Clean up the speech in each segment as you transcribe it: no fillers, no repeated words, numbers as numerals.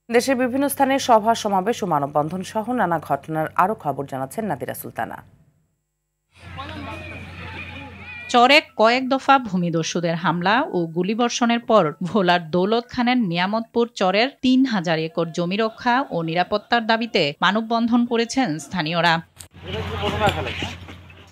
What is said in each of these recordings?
দেশের বিভিন্ন স্থানে সভা সমাবেশ ও মানববন্ধন সহ নানা ঘটনার আরো খবর জানাচ্ছেন নাদিরা সুলতানা। চরে কয়েক দফা ভূমিদস্যুদের হামলা ও গুলিবর্ষণের পর ভোলার দৌলত খানের নিয়ামতপুর চরের ৩,০০০ একর জমি রক্ষা ও নিরাপত্তার দাবিতে মানববন্ধন করেছেন স্থানীয়রা।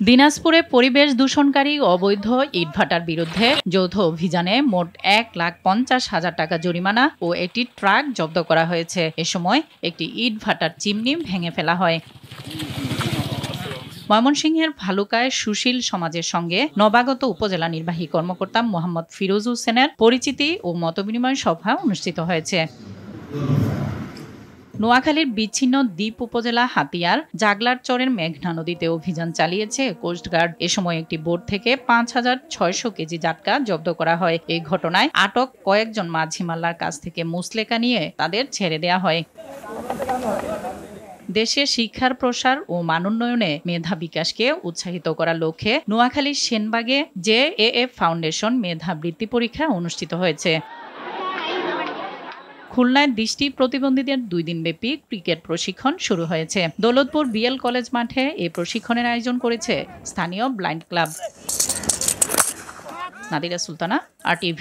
দিনাজপুরে পরিবেশ দূষণকারী অবৈধ ইটভাটার বিরুদ্ধে যৌথ অভিযানে মোট ১,৫০,০০০ টাকা জরিমানা ও একটি ট্রাক জব্দ করা হয়েছে। এ সময় একটি ইটভাটার চিমনি ভেঙে ফেলা হয়। ময়মনসিংহের ভালুকায় সুশীল সমাজের সঙ্গে নবাগত উপজেলা নির্বাহী কর্মকর্তা মোহাম্মদ ফিরোজ হোসেনের পরিচিতি ও মতবিনিময় সভা অনুষ্ঠিত হয়েছে। নোয়াখালীর বিচ্ছিন্ন দ্বীপ উপজেলা হাতিয়ার জাগলার চরের মেঘনা নদীতে অভিযান চালিয়েছে কোস্টগার্ড। এ সময় একটি বোট থেকে ৫,৬০০ কেজি জাটকা জব্দ করা হয়। এই ঘটনায় আটক কয়েকজন মাঝি মাল্লার কাছ থেকে মুসলেকা নিয়ে তাদের ছেড়ে দেয়া হয়। দেশে শিক্ষার প্রসার ও মানোন্নয়নে মেধা বিকাশকে উৎসাহিত করার লক্ষ্যে নোয়াখালীর সেনবাগে জেএএফ ফাউন্ডেশন মেধা বৃত্তি পরীক্ষা অনুষ্ঠিত হয়েছে। খুলনায় দৃষ্টি প্রতিবন্ধীদের ২ দিনব্যাপী ক্রিকেট প্রশিক্ষণ শুরু হয়েছে। দৌলতপুর বিএল কলেজ মাঠে এই প্রশিক্ষণের আয়োজন করেছে স্থানীয় blind club. Nadira Sultana, RTV।